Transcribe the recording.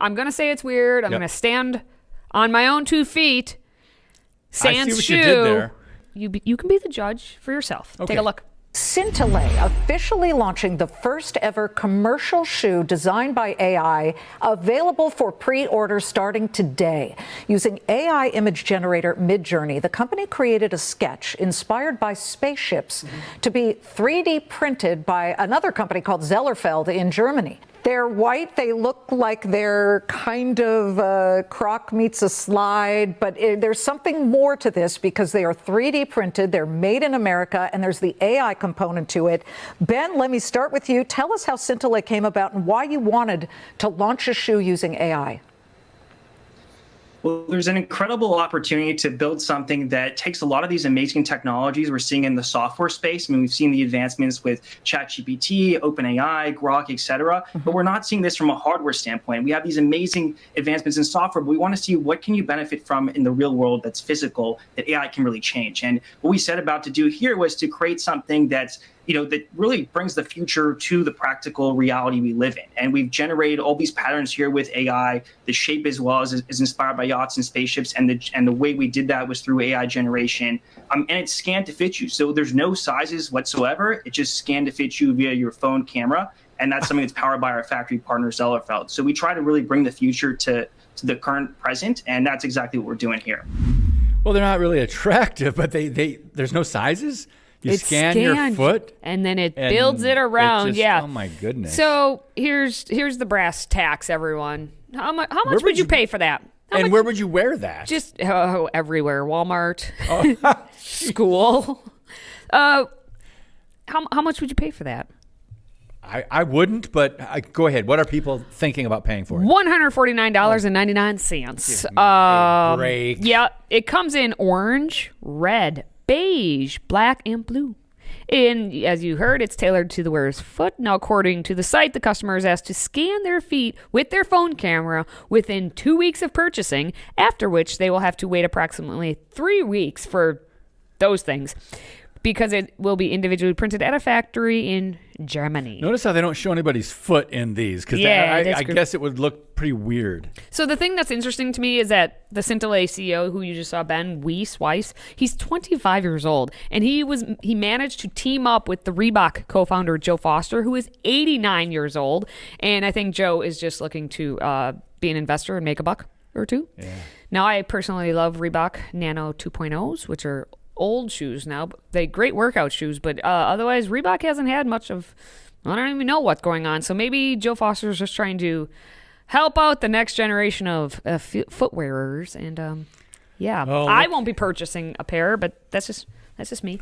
I'm going to say it's weird. I'm going to stand on my own 2 feet. Sans I see what shoe. you did there. You can be the judge for yourself. Okay. Take a look. Scintillate officially launching the first ever commercial shoe designed by AI, available for pre-order starting today. Using AI image generator Midjourney, the company created a sketch inspired by spaceships to be 3D printed by another company called Zellerfeld in Germany. They're white. They look like they're kind of Croc meets a slide, but there's something more to this because they are 3D printed. They're made in America, and there's the AI component to it. Ben, let me start with you. Tell us how Scintillate came about and why you wanted to launch a shoe using AI. Well, there's an incredible opportunity to build something that takes a lot of these amazing technologies we're seeing in the software space. I mean, we've seen the advancements with ChatGPT, OpenAI, Grok, et cetera, but we're not seeing this from a hardware standpoint. We have these amazing advancements in software, but we want to see what can you benefit from in the real world that's physical that AI can really change. And what we set about to do here was to create something that's that really brings the future to the practical reality we live in. And we've generated all these patterns here with AI. The shape as well is inspired by yachts and spaceships. And the way we did that was through AI generation. And it's scanned to fit you. So there's no sizes whatsoever. It's just scanned to fit you via your phone camera. And that's something that's powered by our factory partner, Zellerfeld. So we try to really bring the future to the current present. And that's exactly what we're doing here. Well, they're not really attractive, but there's no sizes? It's scan your foot, and then it builds it around. Yeah. Oh my goodness. So here's the brass tacks, everyone. How much would you pay for that? Where would you wear that? Just everywhere. Walmart, school. How much would you pay for that? I wouldn't, but go ahead. What are people thinking about paying for it? $149.99. Break. Yeah, it comes in orange, red, beige, black, and blue. And as you heard, it's tailored to the wearer's foot. Now, according to the site, the customer is asked to scan their feet with their phone camera within 2 weeks of purchasing, after which they will have to wait approximately 3 weeks for those things, because it will be individually printed at a factory in Germany. Notice how they don't show anybody's foot in these, because I guess it would look pretty weird. So the thing that's interesting to me is that the Scintillate CEO, who you just saw, Ben Weiss, he's 25 years old, and he managed to team up with the Reebok co-founder Joe Foster, who is 89 years old, and I think Joe is just looking to be an investor and make a buck or two. Yeah. Now, I personally love Reebok Nano 2.0s, which are old shoes now, but they great workout shoes, but otherwise Reebok hasn't had much of, I don't even know what's going on. So maybe Joe Foster's just trying to help out the next generation of footwearers, and I won't be purchasing a pair, but that's just me.